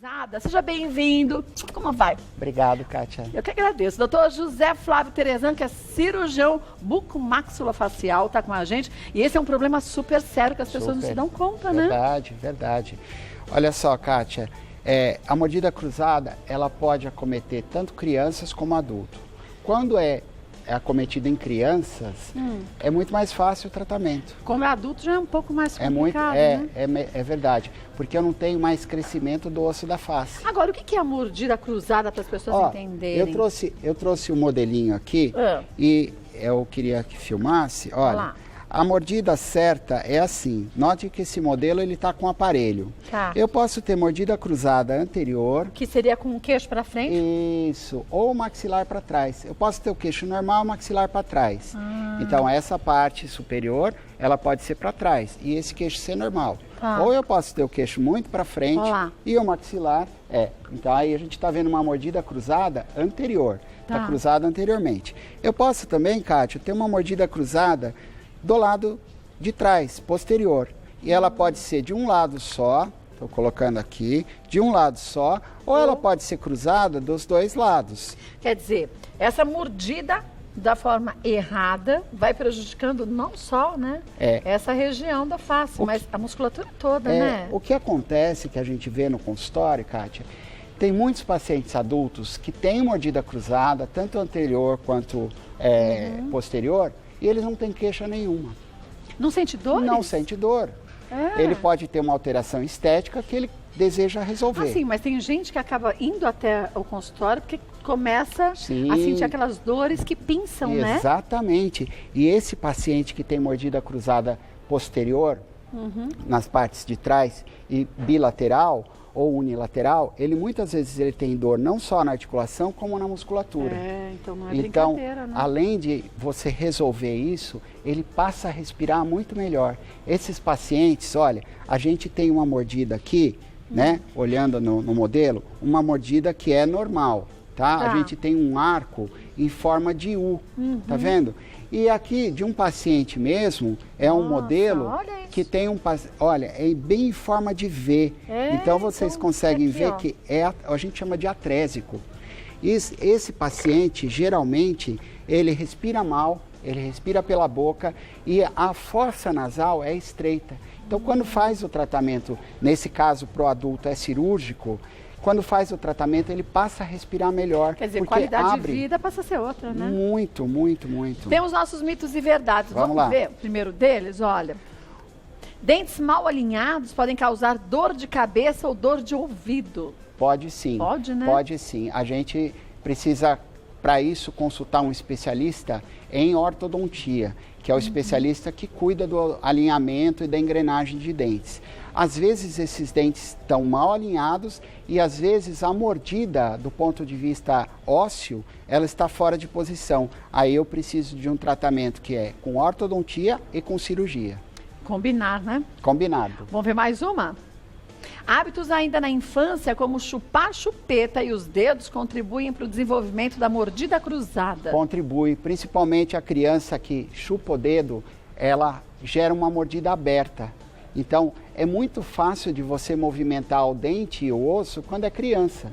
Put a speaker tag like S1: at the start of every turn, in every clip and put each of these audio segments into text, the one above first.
S1: cruzada. Seja bem-vindo. Como vai?
S2: Obrigado, Kátia.
S1: Eu que agradeço. Doutor José Flávio Terezan, que é cirurgião bucomaxilofacial, está com a gente. E esse é um problema super sério que as pessoas não se dão conta, né?
S2: Verdade, verdade. Olha só, Kátia, a mordida cruzada, ela pode acometer tanto crianças como adultos. Quando é acometida em crianças, é muito mais fácil o tratamento.
S1: Como é adulto já é um pouco mais complicado, né?
S2: É verdade, porque eu não tenho mais crescimento do osso da face.
S1: Agora, o que é a mordida cruzada para as pessoas entenderem?
S2: Eu trouxe um modelinho aqui e eu queria que filmasse. Olha, a mordida certa é assim. Note que esse modelo ele está com aparelho.
S1: Tá.
S2: Eu posso ter mordida cruzada anterior.
S1: Que seria com o queixo para frente?
S2: Isso, ou o maxilar para trás. Eu posso ter o queixo normal e o maxilar para trás. Então, essa parte superior, ela pode ser para trás e esse queixo ser normal.
S1: Tá.
S2: Ou eu posso ter o queixo muito para frente e o maxilar Então, aí a gente está vendo uma mordida cruzada anterior. Está cruzada anteriormente. Eu posso também, Kátia, ter uma mordida cruzada do lado de trás, posterior. E ela pode ser de um lado só, estou colocando aqui, de um lado só, ou ela pode ser cruzada dos dois lados.
S1: Quer dizer, essa mordida da forma errada vai prejudicando não só, né, essa região da face, mas a musculatura toda, né?
S2: O que acontece, que a gente vê no consultório, Kátia, tem muitos pacientes adultos que têm mordida cruzada, tanto anterior quanto posterior, e eles não têm queixa nenhuma.
S1: Não sente dor?
S2: Não sente dor. Ele pode ter uma alteração estética que ele deseja resolver.
S1: Sim, mas tem gente que acaba indo até o consultório porque começa a sentir aquelas dores que pinçam, né?
S2: Exatamente. E esse paciente que tem mordida cruzada posterior, nas partes de trás, e bilateral ou unilateral, ele muitas vezes ele tem dor não só na articulação, como na musculatura.
S1: Então não é brincadeira, né?
S2: Além de você resolver isso, ele passa a respirar muito melhor. Esses pacientes, olha, a gente tem uma mordida aqui, né? Olhando no modelo, uma mordida que é normal, tá? A gente tem um arco em forma de U, tá vendo? E aqui, de um paciente mesmo, é um modelo que tem olha, é bem em forma de V. Então, vocês conseguem ver que a gente chama de atrésico. Esse paciente, geralmente, ele respira mal, ele respira pela boca e a fossa nasal é estreita. Então, quando faz o tratamento, nesse caso, para o adulto é cirúrgico, quando faz o tratamento, ele passa a respirar melhor.
S1: Quer dizer, qualidade de vida passa a ser outra, né?
S2: Muito, muito, muito.
S1: Temos nossos mitos e verdades. Vamos ver o primeiro deles? Olha, dentes mal alinhados podem causar dor de cabeça ou dor de ouvido.
S2: Pode sim.
S1: Pode, né?
S2: Pode sim. A gente precisa, para isso, consultar um especialista em ortodontia, que é o especialista que cuida do alinhamento e da engrenagem de dentes. Às vezes esses dentes estão mal alinhados e às vezes a mordida, do ponto de vista ósseo, ela está fora de posição. Aí eu preciso de um tratamento que é com ortodontia e com cirurgia.
S1: Combinar, né?
S2: Combinado.
S1: Vamos ver mais uma? Hábitos ainda na infância, como chupar chupeta e os dedos, contribuem para o desenvolvimento da mordida cruzada.
S2: Contribui, principalmente a criança que chupa o dedo, ela gera uma mordida aberta. Então, é muito fácil de você movimentar o dente e o osso quando é criança.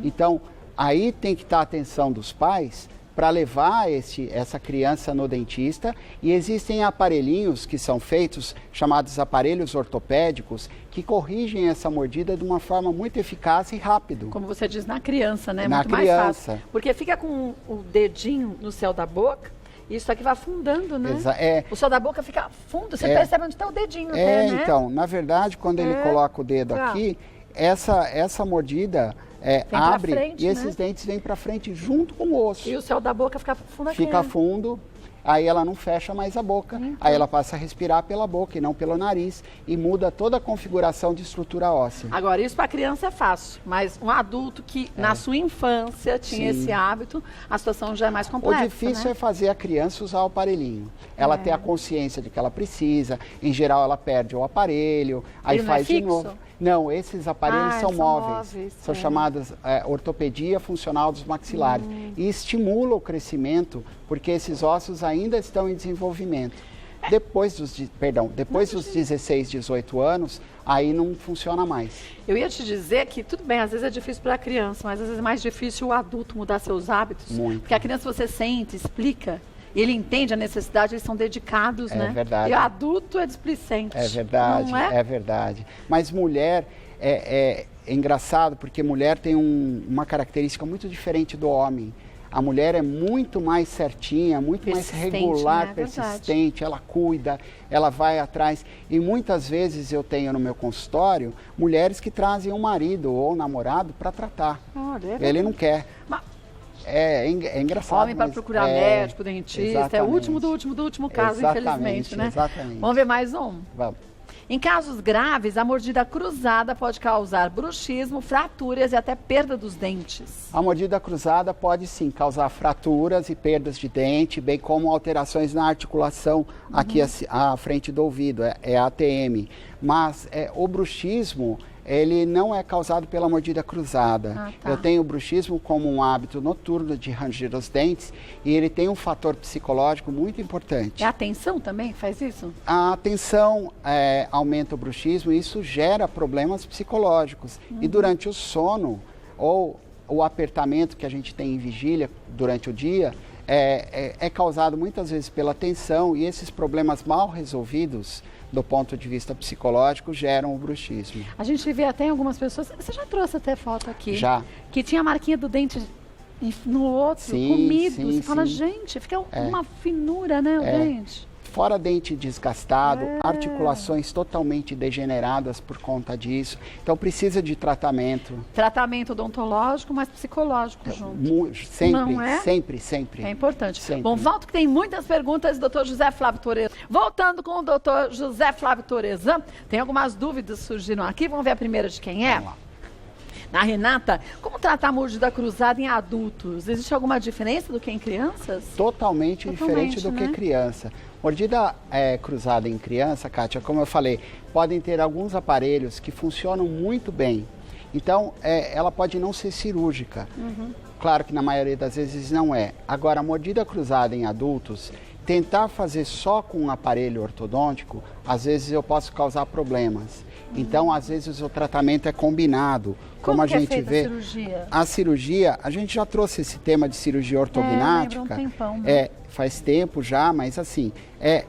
S2: Então, aí tem que estar a atenção dos pais para levar essa criança no dentista. E existem aparelhinhos que são feitos, chamados aparelhos ortopédicos, que corrigem essa mordida de uma forma muito eficaz e rápido.
S1: Como você diz, na criança, né?
S2: Na
S1: muito
S2: criança.
S1: Mais fácil. Porque fica com o dedinho no céu da boca. Isso aqui vai afundando, né? O céu da boca fica fundo, você percebe onde está o dedinho até, né?
S2: Então, na verdade, quando ele coloca o dedo aqui, essa mordida abre frente, e esses dentes vêm para frente junto com o osso.
S1: E o céu da boca fica fundo aqui.
S2: Fica fundo, aí ela não fecha mais a boca, aí ela passa a respirar pela boca e não pelo nariz e muda toda a configuração de estrutura óssea.
S1: Agora, isso para criança é fácil, mas um adulto que na sua infância tinha esse hábito, a situação já é mais complexa.
S2: O difícil é fazer a criança usar o aparelhinho. Ela ter a consciência de que ela precisa, em geral ela perde o aparelho, aí faz de novo. Não, esses aparelhos são móveis. São chamadas ortopedia funcional dos maxilares. E estimula o crescimento, porque esses ossos ainda estão em desenvolvimento. Depois dos 16, 18 anos, aí não funciona mais.
S1: Eu ia te dizer que, tudo bem, às vezes é difícil para a criança, mas às vezes é mais difícil o adulto mudar seus hábitos.
S2: Muito.
S1: Porque a criança você sente, explica, ele entende a necessidade, eles são dedicados, né?
S2: É verdade.
S1: E o adulto é displicente.
S2: É verdade,
S1: não é?
S2: É verdade. Mas mulher é engraçado, porque mulher tem uma característica muito diferente do homem. A mulher é muito mais certinha, muito mais regular,
S1: né?
S2: persistente, ela cuida, ela vai atrás. E muitas vezes eu tenho no meu consultório mulheres que trazem um marido ou um namorado para tratar.
S1: Olha,
S2: ele não quer.
S1: Mas...
S2: É engraçado.
S1: Homem para procurar médico, dentista, exatamente. É o último do último caso, infelizmente, né?
S2: Exatamente.
S1: Vamos ver mais um?
S2: Vamos.
S1: Em casos graves, a mordida cruzada pode causar bruxismo, fraturas e até perda dos dentes.
S2: A mordida cruzada pode sim causar fraturas e perdas de dente, bem como alterações na articulação aqui à frente do ouvido, é a ATM. Mas o bruxismo, ele não é causado pela mordida cruzada.
S1: Tá.
S2: Eu tenho o bruxismo como um hábito noturno de ranger os dentes e ele tem um fator psicológico muito importante.
S1: É a tensão também que faz isso?
S2: A tensão aumenta o bruxismo e isso gera problemas psicológicos. E durante o sono ou o apertamento que a gente tem em vigília durante o dia é causado muitas vezes pela tensão e esses problemas mal resolvidos do ponto de vista psicológico, geram o bruxismo.
S1: A gente vê até em algumas pessoas, você já trouxe até foto aqui,
S2: já,
S1: que tinha a marquinha do dente no outro,
S2: sim,
S1: comido.
S2: Sim,
S1: você fala,
S2: sim.
S1: Gente, fica uma finura, né, o dente.
S2: Fora dente desgastado, articulações totalmente degeneradas por conta disso. Então precisa de tratamento.
S1: Tratamento odontológico, mas psicológico junto.
S2: Sempre,
S1: não é?
S2: sempre.
S1: É importante.
S2: Sempre.
S1: Bom, volto que tem muitas perguntas, doutor José Flávio Torezan. Voltando com o doutor José Flávio Torezan, tem algumas dúvidas surgiram aqui. Vamos ver a primeira de quem é?
S2: Vamos lá.
S1: Na Renata, como tratar a mordida cruzada em adultos? Existe alguma diferença do que em crianças?
S2: Totalmente diferente do que criança. Mordida cruzada em criança, Kátia, como eu falei, podem ter alguns aparelhos que funcionam muito bem. Então, ela pode não ser cirúrgica. Claro que na maioria das vezes não é. Agora, a mordida cruzada em adultos, tentar fazer só com um aparelho ortodôntico, às vezes eu posso causar problemas. Então, às vezes o tratamento é combinado. Como a gente vê, a cirurgia, a gente já trouxe esse tema de cirurgia ortognática.
S1: Lembra um tempão, né?
S2: Faz tempo já, mas assim,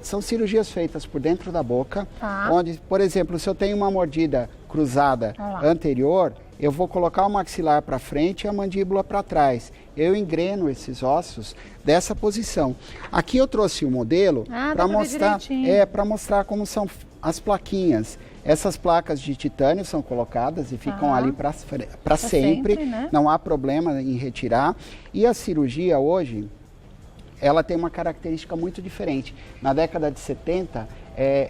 S2: são cirurgias feitas por dentro da boca, onde, por exemplo, se eu tenho uma mordida cruzada anterior, eu vou colocar o maxilar para frente e a mandíbula para trás. Eu engreno esses ossos dessa posição. Aqui eu trouxe um modelo para mostrar como são as plaquinhas. Essas placas de titânio são colocadas e ficam ali para sempre,
S1: né?
S2: Não há problema em retirar. E a cirurgia hoje, ela tem uma característica muito diferente. Na década de 70,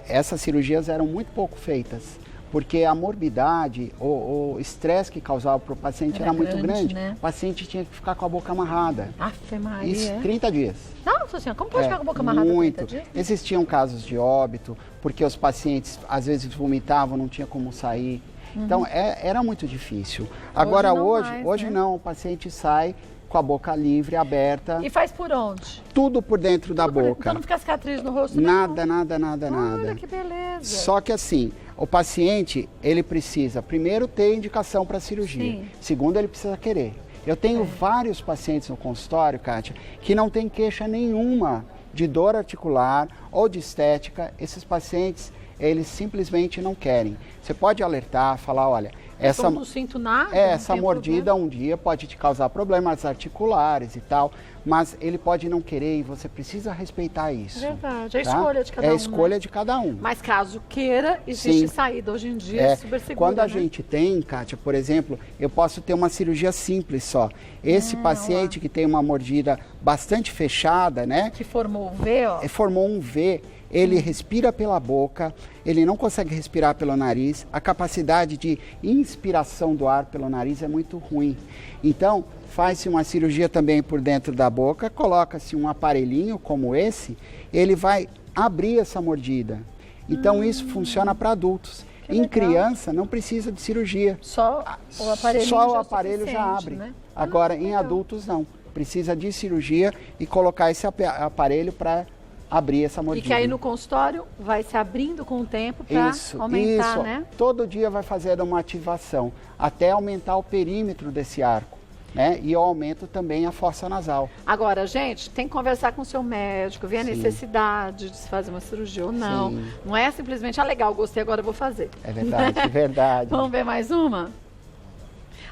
S2: essas cirurgias eram muito pouco feitas, porque a morbidade, o estresse que causava para o paciente era muito grande.
S1: Né?
S2: O paciente tinha que ficar com a boca amarrada.
S1: Afe Maria.
S2: Isso, 30 dias.
S1: Nossa senhora, como pode ficar com a boca amarrada
S2: muito.
S1: 30 dias?
S2: Existiam casos de óbito, porque os pacientes às vezes vomitavam, não tinha como sair. Então, era muito difícil. Agora, hoje não, o paciente sai com a boca livre, aberta.
S1: E faz por onde?
S2: Tudo por dentro da boca.
S1: Então não fica cicatriz no rosto?
S2: Nada.
S1: Olha que beleza.
S2: Só que assim, o paciente, ele precisa, primeiro, ter indicação para cirurgia.
S1: Sim.
S2: Segundo, ele precisa querer. Eu tenho vários pacientes no consultório, Kátia, que não tem queixa nenhuma de dor articular ou de estética. Esses pacientes, eles simplesmente não querem. Você pode alertar, falar, olha,
S1: eu não sinto nada.
S2: Essa mordida um dia pode te causar problemas articulares e tal, mas ele pode não querer e você precisa respeitar isso.
S1: Verdade, é a escolha de cada um.
S2: É a escolha de cada um.
S1: Mas caso queira, existe saída. Hoje em dia é super segura.
S2: Quando a gente tem, Kátia, por exemplo, eu posso ter uma cirurgia simples só. Esse paciente que tem uma mordida bastante fechada, né?
S1: Que formou um V, ó.
S2: Formou um V. Ele respira pela boca, ele não consegue respirar pelo nariz, a capacidade de inspiração do ar pelo nariz é muito ruim. Então, faz-se uma cirurgia também por dentro da boca, coloca-se um aparelhinho como esse, ele vai abrir essa mordida. Então, isso funciona para adultos. Em criança, não precisa de cirurgia.
S1: Só o aparelho
S2: já abre.
S1: Né?
S2: Agora, em adultos, não. Precisa de cirurgia e colocar esse aparelho para abrir essa mordida.
S1: E que aí no consultório vai se abrindo com o tempo para aumentar,
S2: isso.
S1: né?
S2: Todo dia vai fazer uma ativação, até aumentar o perímetro desse arco, né? E eu aumento também a fossa nasal.
S1: Agora, gente, tem que conversar com o seu médico, ver a necessidade de se fazer uma cirurgia ou não. Sim. Não é simplesmente, legal, gostei, agora eu vou fazer.
S2: É verdade, é verdade.
S1: Vamos ver mais uma?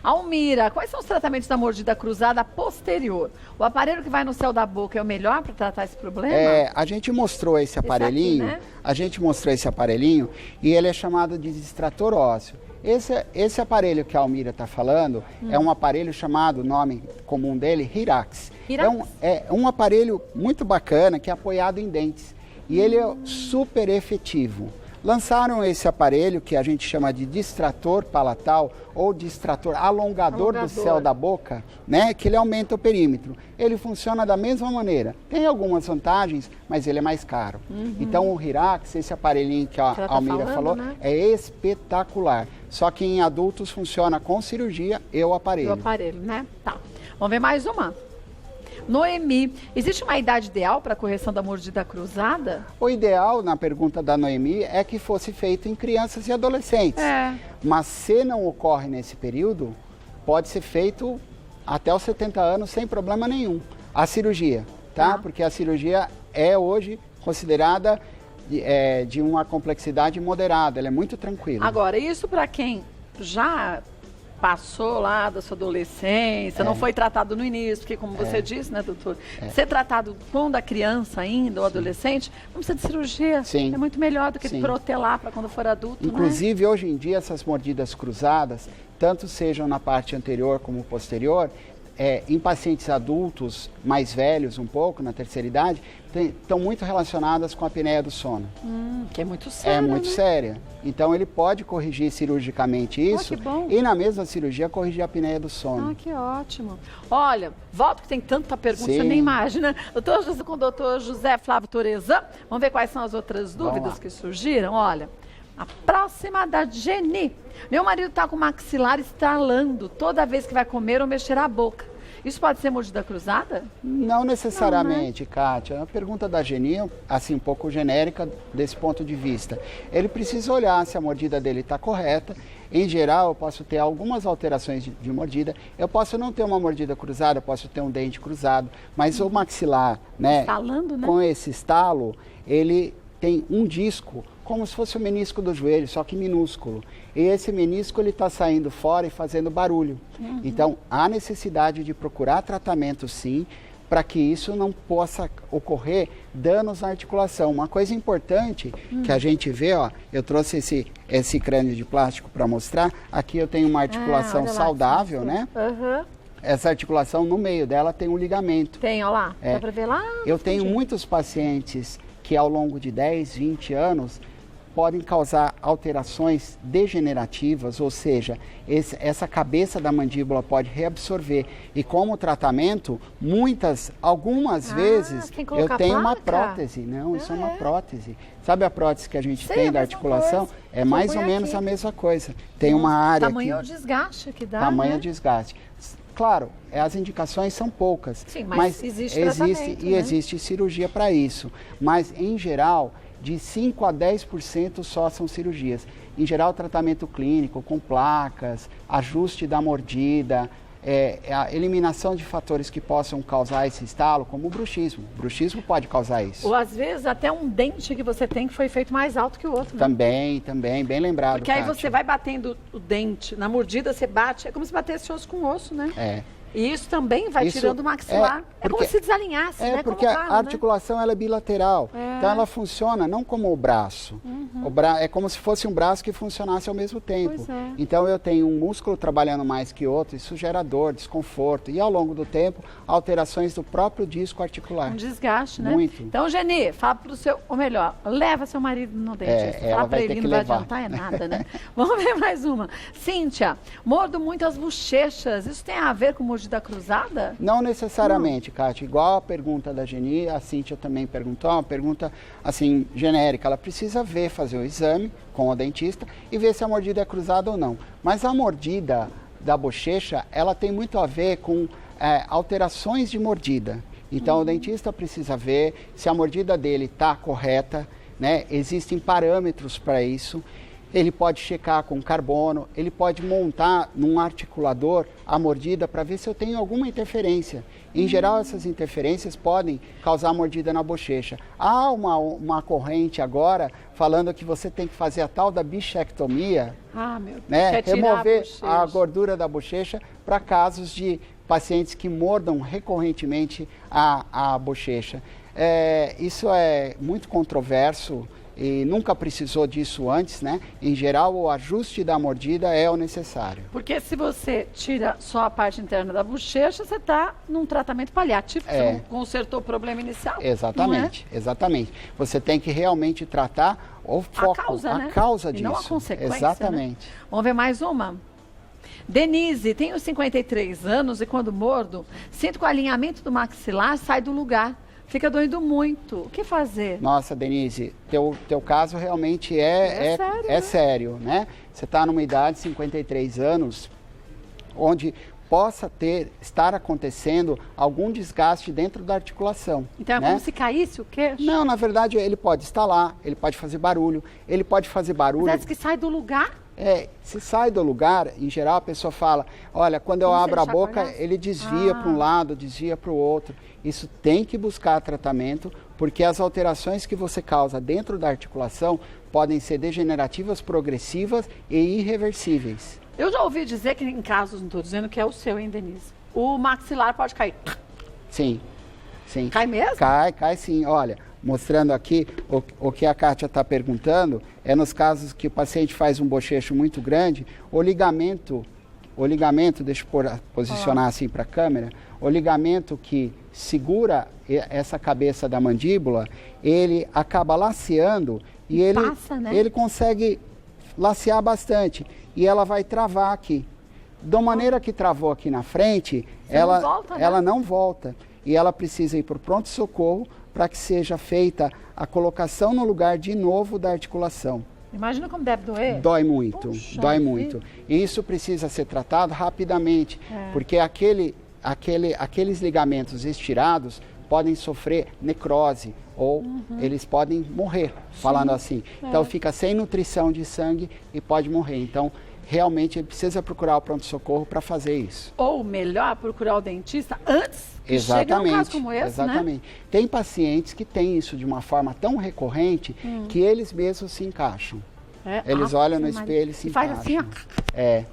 S1: Almira, quais são os tratamentos da mordida cruzada posterior? O aparelho que vai no céu da boca é o melhor para tratar esse problema?
S2: A gente mostrou esse aparelhinho, E ele é chamado de distrator ósseo. Esse aparelho que a Almira está falando é um aparelho chamado, o nome comum dele, Hirax. É um aparelho muito bacana que é apoiado em dentes e ele é super efetivo. Lançaram esse aparelho que a gente chama de distrator palatal ou distrator alongador do céu da boca, né? Que ele aumenta o perímetro. Ele funciona da mesma maneira. Tem algumas vantagens, mas ele é mais caro. Então o Hirax, esse aparelhinho que a Almira falou, né? É espetacular. Só que em adultos funciona com cirurgia e o aparelho.
S1: O aparelho, né? Tá. Vamos ver mais uma? Noemi, existe uma idade ideal para a correção da mordida cruzada?
S2: O ideal, na pergunta da Noemi, é que fosse feito em crianças e adolescentes. Mas se não ocorre nesse período, pode ser feito até os 70 anos sem problema nenhum. A cirurgia, tá? Porque a cirurgia é hoje considerada de uma complexidade moderada, ela é muito tranquila.
S1: Agora, isso para quem já passou lá da sua adolescência, não foi tratado no início, porque como você disse, né, doutor? Ser tratado quando a criança ainda, ou adolescente, não precisa de cirurgia.
S2: Sim.
S1: É muito melhor do que protelar para quando for adulto,
S2: Inclusive,
S1: né?
S2: Hoje em dia, essas mordidas cruzadas, tanto sejam na parte anterior como posterior, em pacientes adultos mais velhos um pouco, na terceira idade, estão muito relacionadas com a apneia do sono.
S1: Que é muito séria.
S2: É muito séria. Então ele pode corrigir cirurgicamente isso e na mesma cirurgia corrigir a apneia do sono.
S1: Que ótimo. Olha, volto que tem tanta pergunta, você nem imagina. Com o doutor José Flávio Torezan, vamos ver quais são as outras dúvidas que surgiram. Olha, a próxima da Geni. Meu marido está com o maxilar estralando toda vez que vai comer ou mexer a boca. Isso pode ser mordida cruzada?
S2: Não necessariamente, Kátia. É uma pergunta da Geni, assim, um pouco genérica desse ponto de vista. Ele precisa olhar se a mordida dele está correta. Em geral, eu posso ter algumas alterações de mordida. Eu posso não ter uma mordida cruzada, eu posso ter um dente cruzado. Mas o maxilar, né,
S1: estalando, né?
S2: Com esse estalo, ele tem um disco como se fosse o menisco do joelho, só que minúsculo. E esse menisco ele está saindo fora e fazendo barulho. Então, há necessidade de procurar tratamento, sim, para que isso não possa ocorrer danos na articulação. Uma coisa importante que a gente vê, eu trouxe esse crânio de plástico para mostrar. Aqui eu tenho uma articulação saudável, né? Essa articulação, no meio dela, tem um ligamento.
S1: Tem, olha lá. Dá para ver lá?
S2: Eu tenho muitos pacientes que ao longo de 10, 20 anos podem causar alterações degenerativas, ou seja, essa cabeça da mandíbula pode reabsorver. E como tratamento, algumas vezes, eu tenho uma prótese. Não, isso é uma prótese. Sabe a prótese que a gente tem da articulação? É mais ou menos a mesma coisa. Tem uma área
S1: tamanho aqui. Tamanho desgaste que dá,
S2: Tamanho desgaste. Claro, as indicações são poucas.
S1: Sim, mas
S2: existe cirurgia para isso. Mas, em geral, de 5 a 10% só são cirurgias. Em geral, tratamento clínico, com placas, ajuste da mordida, a eliminação de fatores que possam causar esse estalo, como o bruxismo. O bruxismo pode causar isso.
S1: Ou às vezes até um dente que você tem que foi feito mais alto que o outro.
S2: Né? Também, bem lembrado.
S1: Porque aí você vai batendo o dente, na mordida você bate, é como se batesse osso com osso, né? E isso também vai tirando o maxilar. É como se desalinhasse, né?
S2: Porque a articulação ela é bilateral. Então ela funciona não como o braço. É como se fosse um braço que funcionasse ao mesmo tempo. Então eu tenho um músculo trabalhando mais que outro, isso gera dor, desconforto. E ao longo do tempo, alterações do próprio disco articular.
S1: Um desgaste, né?
S2: Muito.
S1: Então, Geni, fala pro seu, ou melhor, leva seu marido no dentista. Fala pra ele, não vai adiantar nada, né? Vamos ver mais uma. Cíntia, mordo muito as bochechas. Isso tem a ver com mordida cruzada?
S2: Não necessariamente, Kátia. Igual a pergunta da Geni, a Cíntia também perguntou, uma pergunta assim, genérica. Ela precisa fazer o exame com o dentista e ver se a mordida é cruzada ou não. Mas a mordida da bochecha, ela tem muito a ver com alterações de mordida. Então, o dentista precisa ver se a mordida dele está correta, né? Existem parâmetros para isso. Ele pode checar com carbono, ele pode montar num articulador a mordida para ver se eu tenho alguma interferência. Em geral, essas interferências podem causar mordida na bochecha. Há uma corrente agora falando que você tem que fazer a tal da bichectomia, né? Remover a gordura da bochecha para casos de pacientes que mordam recorrentemente a bochecha. Isso é muito controverso e nunca precisou disso antes, né? Em geral, o ajuste da mordida é o necessário.
S1: Porque se você tira só a parte interna da bochecha, você está num tratamento paliativo, você não consertou o problema inicial.
S2: Exatamente, exatamente. Você tem que realmente tratar o foco, a causa disso.
S1: E não a consequência.
S2: Exatamente.
S1: Né? Vamos ver mais uma? Denise, tenho 53 anos e quando mordo, sinto que o alinhamento do maxilar sai do lugar. Fica doendo muito. O que fazer? Nossa, Denise,
S2: teu caso realmente é sério, né? Você está numa idade de 53 anos, onde possa estar acontecendo algum desgaste dentro da articulação.
S1: Então é como se caísse o queixo?
S2: Não, na verdade ele pode estalar, ele pode fazer barulho,
S1: Mas é que sai do lugar?
S2: Se sai do lugar, em geral a pessoa fala, olha, quando eu abro a boca, ele desvia para um lado, desvia para o outro. Isso tem que buscar tratamento, porque as alterações que você causa dentro da articulação podem ser degenerativas, progressivas e irreversíveis.
S1: Eu já ouvi dizer que em casos, não estou dizendo que é o seu, hein, Denise? O maxilar pode cair.
S2: Sim, sim.
S1: Cai mesmo?
S2: Cai sim. Olha, mostrando aqui o que a Kátia está perguntando, é nos casos que o paciente faz um bochecho muito grande, o ligamento, deixa eu posicionar assim para a câmera, o ligamento que segura essa cabeça da mandíbula, ele acaba laceando e ele consegue lacear bastante e ela vai travar aqui. Da maneira que travou aqui na frente, ela não volta e ela precisa ir para o pronto-socorro para que seja feita a colocação no lugar de novo da articulação.
S1: Imagina como deve doer.
S2: Dói muito, dói muito. E isso precisa ser tratado rapidamente, porque aqueles ligamentos estirados podem sofrer necrose ou eles podem morrer, falando assim. Então fica sem nutrição de sangue e pode morrer. Então realmente ele precisa procurar o pronto-socorro para fazer isso.
S1: Ou melhor, procurar o dentista antes que chegue num caso como esse,
S2: exatamente. Né? Tem pacientes que têm isso de uma forma tão recorrente que eles mesmos se encaixam. Eles olham no espelho e se encaixam.
S1: Faz assim, ó.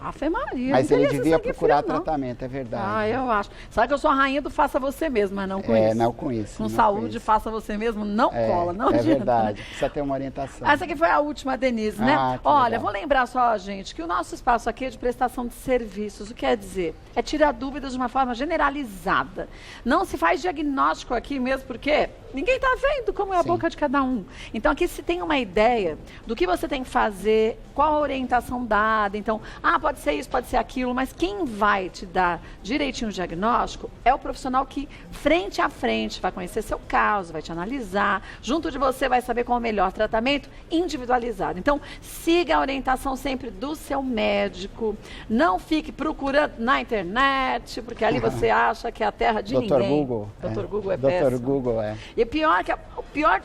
S1: Ave Maria.
S2: Mas ele devia procurar tratamento, é verdade.
S1: Eu acho. Sabe que eu sou a rainha do faça você mesmo, mas não com isso.
S2: Não com isso.
S1: Com saúde, faça você mesmo, não cola, não adianta.
S2: É verdade, precisa ter uma orientação.
S1: Essa aqui foi a última, Denise, né? Olha, vou lembrar só, gente, que o nosso espaço aqui é de prestação de serviços. O que quer dizer? É tirar dúvidas de uma forma generalizada. Não se faz diagnóstico aqui mesmo, porque ninguém está vendo como é a boca de cada um. Então aqui se tem uma ideia do que você tem que fazer, qual a orientação dada. Então, pode ser isso, pode ser aquilo, mas quem vai te dar direitinho o diagnóstico é o profissional que, frente a frente, vai conhecer seu caso, vai te analisar, junto de você vai saber qual é o melhor tratamento individualizado. Então, siga a orientação sempre do seu médico, não fique procurando na internet, porque ali você acha que é a terra de ninguém. Dr. Google é péssimo.
S2: Dr. Google é.
S1: E pior,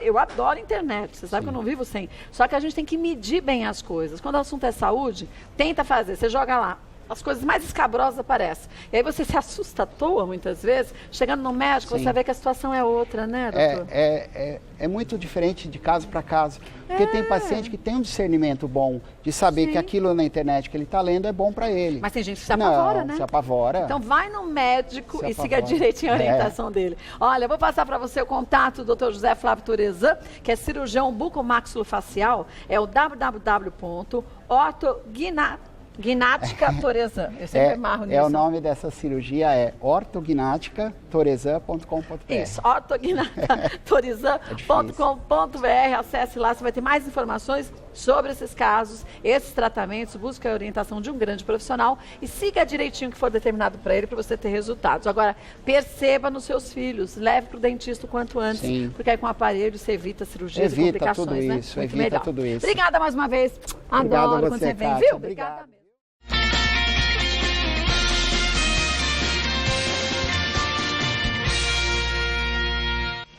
S1: eu adoro internet, você sabe que eu não vivo sem. Só que a gente tem que medir bem as coisas. Quando o assunto é saúde, tenta fazer, você joga lá, as coisas mais escabrosas aparecem. E aí você se assusta à toa, muitas vezes, chegando no médico, você vê que a situação é outra, né, doutor?
S2: É muito diferente de caso para caso. Porque tem paciente que tem um discernimento bom de saber que aquilo na internet que ele está lendo é bom para ele.
S1: Mas tem gente que se apavora, né?
S2: Se apavora.
S1: Então vai no médico e siga direitinho a orientação dele. Olha, eu vou passar para você o contato do Dr. José Flávio Torezan, que é cirurgião bucomaxilofacial. É o www.ortognática Torezan. Eu sempre amarro nisso.
S2: O nome dessa cirurgia é ortognática-torezan.com.br.
S1: Isso, ortognática-torezan.com.br. Acesse lá, você vai ter mais informações sobre esses casos, esses tratamentos. Busque a orientação de um grande profissional e siga direitinho o que for determinado para ele, para você ter resultados. Agora, perceba nos seus filhos, leve para o dentista o quanto antes, porque aí com o aparelho você evita cirurgias e complicações,
S2: tudo isso,
S1: né?
S2: Evita tudo isso.
S1: Obrigada mais uma vez. Adoro quando você vem, viu? Obrigada mesmo.